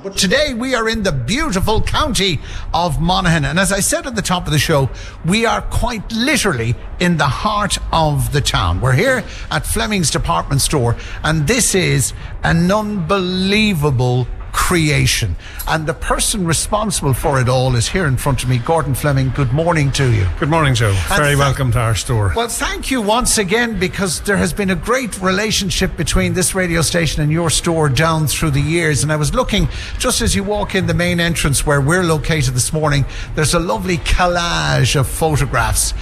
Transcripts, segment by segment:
But today we are in the beautiful county of Monaghan. And as I said at the top of the show, we are quite literally in the heart of the town. We're here at Fleming's department store, and this is an unbelievable creation. And the person responsible for it all is here in front of me, Gordon Fleming. Good morning to you. Good morning, Joe. Very welcome to our store. Well, thank you once again, because there has been a great relationship between this radio station and your store down through the years. And I was looking, just as you walk in the main entrance where we're located this morning, there's a lovely collage of photographs.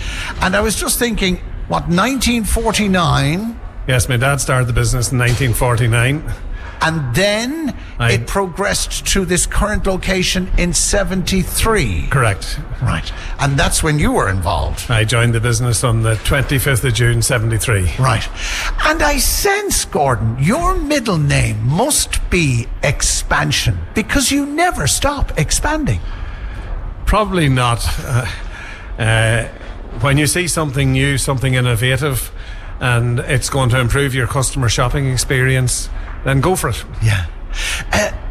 And I was just thinking, 1949? Yes, my dad started the business in 1949. And then it progressed to this current location in 73. Correct. Right. And that's when you were involved. I joined the business on the 25th of June, 73. Right. And I sense, Gordon, your middle name must be Expansion, because you never stop expanding. Probably not. When you see something new, something innovative, and it's going to improve your customer shopping experience, then go for it. Yeah.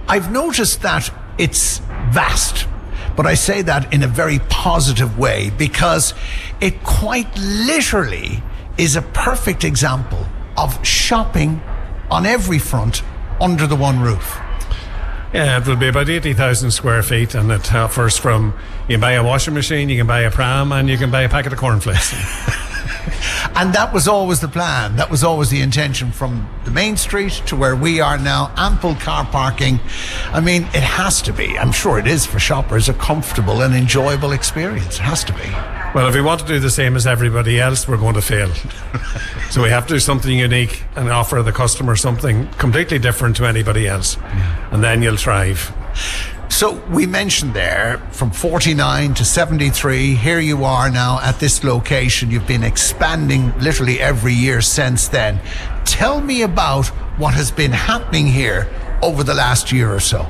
I've noticed that it's vast, but I say that in a very positive way, because it quite literally is a perfect example of shopping on every front under the one roof. Yeah, it will be about 80,000 square feet, and it offers from, you can buy a washing machine, you can buy a pram, and you can buy a packet of cornflakes. And that was always the plan. That was always the intention, from the main street to where we are now. Ample car parking. I mean, it has to be, I'm sure it is for shoppers, a comfortable and enjoyable experience. It has to be. Well, if we want to do the same as everybody else, we're going to fail. So we have to do something unique and offer the customer something completely different to anybody else. Yeah. And then you'll thrive. So we mentioned there, from 49 to 73, here you are now at this location. You've been expanding literally every year since then. Tell me about what has been happening here over the last year or so.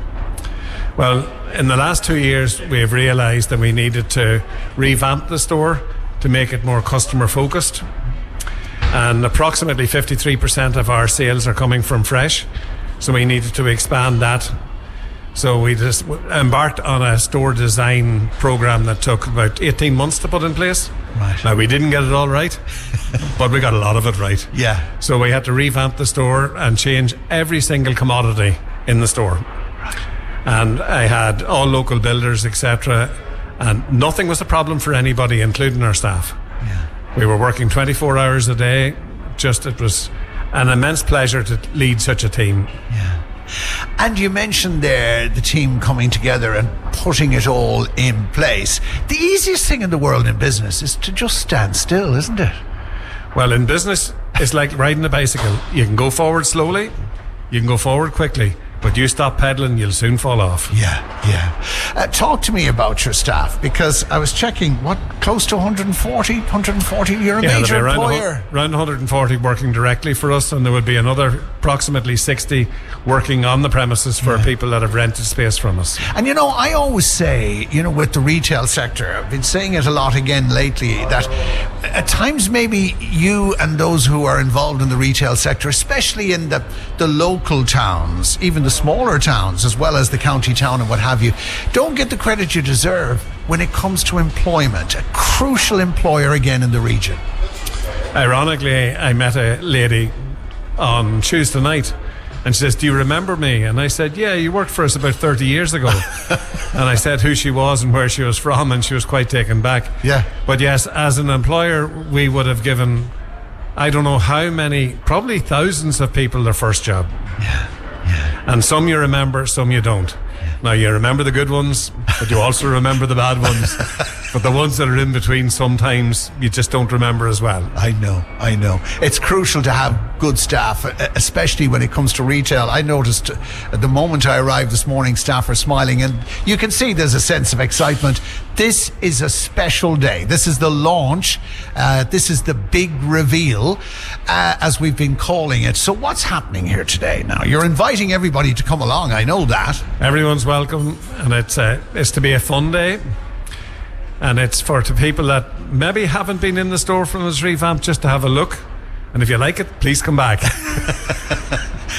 Well, in the last 2 years, we have realised that we needed to revamp the store to make it more customer focused. And approximately 53% of our sales are coming from fresh. So we needed to expand that. So we just embarked on a store design program that took about 18 months to put in place. Right. Now, we didn't get it all right, but we got a lot of it right. Yeah. So we had to revamp the store and change every single commodity in the store. And I had all local builders, etc. And nothing was a problem for anybody, including our staff. Yeah. We were working 24 hours a day. It was an immense pleasure to lead such a team. Yeah. And you mentioned there the team coming together and putting it all in place. The easiest thing in the world in business is to just stand still, isn't it? Well, in business, it's like riding a bicycle. You can go forward slowly, you can go forward quickly, but you stop pedaling, you'll soon fall off. Yeah. Talk to me about your staff, because I was checking, close to 140? You're a major employer. Around 140 working directly for us, and there would be another approximately 60 working on the premises for people that have rented space from us. And I always say, with the retail sector, I've been saying it a lot again lately, that at times maybe you and those who are involved in the retail sector, especially in the local towns, even the smaller towns as well as the county town and what have you, don't get the credit you deserve when it comes to employment, a crucial employer again in the region. Ironically, I met a lady on Tuesday night, and she says, "Do you remember me?" And I said, "Yeah, you worked for us about 30 years ago." And I said who she was and where she was from, and she was quite taken back. Yeah. But yes, as an employer, we would have given, I don't know how many, probably thousands of people their first job. Yeah. And some you remember, some you don't. Now, you remember the good ones, but you also remember the bad ones. But the ones that are in between, sometimes you just don't remember as well. I know. It's crucial to have good staff, especially when it comes to retail. I noticed at the moment I arrived this morning, staff are smiling, and you can see there's a sense of excitement. This is a special day. This is the launch. This is the big reveal, as we've been calling it. So what's happening here today now? You're inviting everybody to come along, I know that. Everyone's welcome, and it's to be a fun day. And it's for the people that maybe haven't been in the store from its revamp, just to have a look. And if you like it, please come back.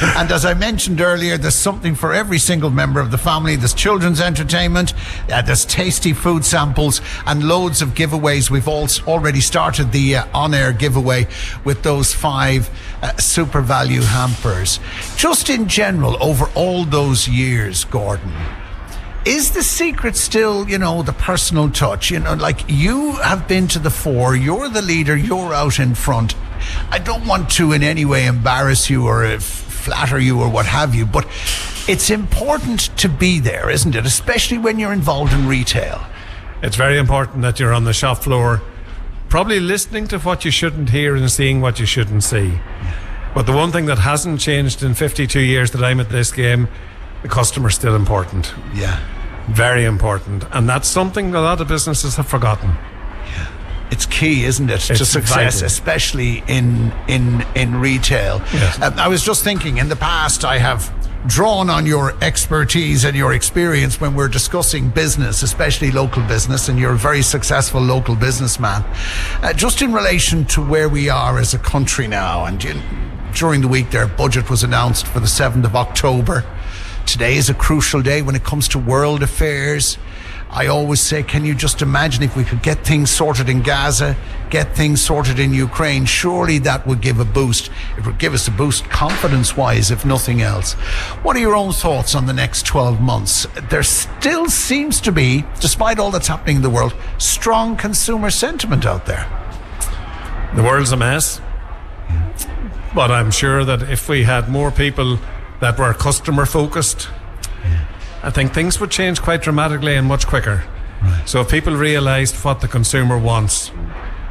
And as I mentioned earlier, there's something for every single member of the family. There's children's entertainment, there's tasty food samples, and loads of giveaways. We've already started the on-air giveaway with those 5 super value hampers. Just in general, over all those years, Gordon, is the secret still, the personal touch? Like, you have been to the fore, you're the leader, you're out in front. I don't want to in any way embarrass you or flatter you or what have you, but it's important to be there, isn't it? Especially when you're involved in retail. It's very important that you're on the shop floor, probably listening to what you shouldn't hear and seeing what you shouldn't see. But the one thing that hasn't changed in 52 years that I'm at this game, the customer's still important. Yeah. Very important. And that's something a lot of businesses have forgotten. Yeah. It's key, isn't it, to success, vital. Especially in retail. Yes. I was just thinking, in the past, I have drawn on your expertise and your experience when we're discussing business, especially local business, and you're a very successful local businessman. Just in relation to where we are as a country now, and during the week their budget was announced for the 7th of October. Today is a crucial day when it comes to world affairs. I always say, can you just imagine if we could get things sorted in Gaza, get things sorted in Ukraine? Surely that would give a boost. It would give us a boost confidence-wise, if nothing else. What are your own thoughts on the next 12 months? There still seems to be, despite all that's happening in the world, strong consumer sentiment out there. The world's a mess. But I'm sure that if we had more people that were customer focused, I think things would change quite dramatically and much quicker. Right. So if people realised what the consumer wants,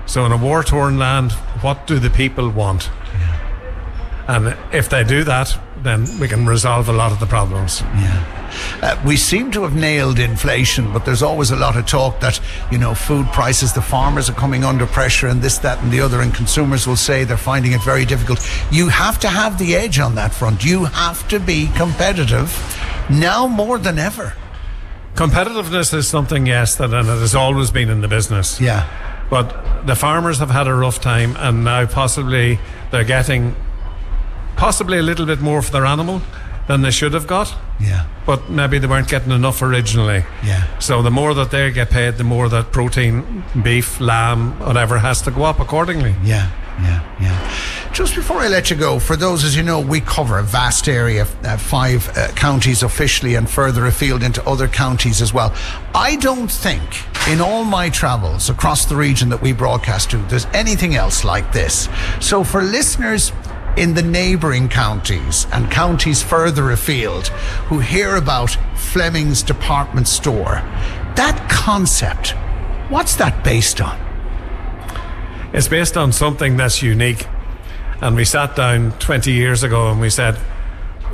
so in a war-torn land, what do the people want? And if they do that, then we can resolve a lot of the problems. We seem to have nailed inflation, but there's always a lot of talk that, food prices, the farmers are coming under pressure and this, that and the other, and consumers will say they're finding it very difficult. You have to have the edge on that front. You have to be competitive now more than ever. Competitiveness is something, yes, and it has always been in the business. Yeah. But the farmers have had a rough time, and now possibly they're getting a little bit more for their animal than they should have got. Yeah. But maybe they weren't getting enough originally. Yeah. So the more that they get paid, the more that protein, beef, lamb, whatever has to go up accordingly. Yeah. Just before I let you go, for those, as you know, we cover a vast area, 5 counties officially and further afield into other counties as well. I don't think in all my travels across the region that we broadcast to, there's anything else like this. So for listeners in the neighbouring counties and counties further afield who hear about Fleming's department store, that concept, what's that based on? It's based on something that's unique. And we sat down 20 years ago and we said,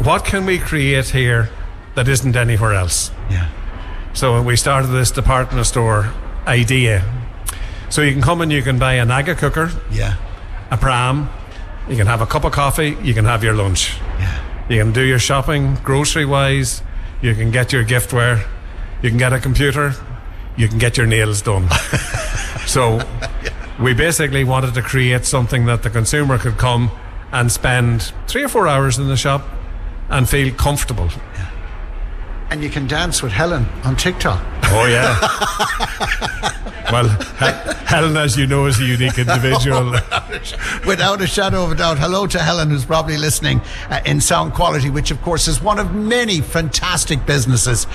what can we create here that isn't anywhere else? Yeah. So we started this department store idea. So you can come and you can buy an Aga cooker, a pram, you can have a cup of coffee, you can have your lunch. Yeah. You can do your shopping grocery wise, you can get your giftware, you can get a computer, you can get your nails done. So we basically wanted to create something that the consumer could come and spend 3 or 4 hours in the shop and feel comfortable. Yeah. And you can dance with Helen on TikTok. Oh yeah. Well, Helen, as you know, is a unique individual. Without a shadow of a doubt. Hello to Helen, who's probably listening in sound quality, which of course is one of many fantastic businesses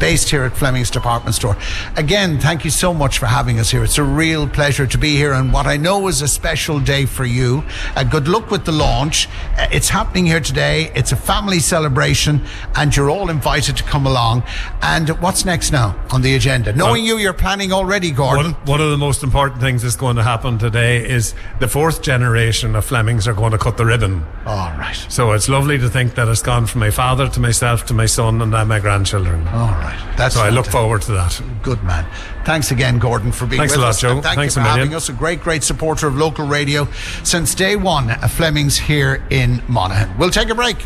based here at Fleming's Department Store. Again, thank you so much for having us here. It's a real pleasure to be here, and what I know is a special day for you. Good luck with the launch. It's happening here today. It's a family celebration, and you're all invited to come along. And what's next now on the agenda? Knowing you're planning already, Gordon. One of the most important things that's going to happen today is the 4th generation of Flemings are going to cut the ribbon. All right. So it's lovely to think that it's gone from my father to myself to my son and now my grandchildren. All right. So I look forward to that. Good man. Thanks again, Gordon, for being with us. Thanks a lot, Joe. Thanks for having us. A great supporter of local radio since day one. Fleming's here in Monaghan. We'll take a break.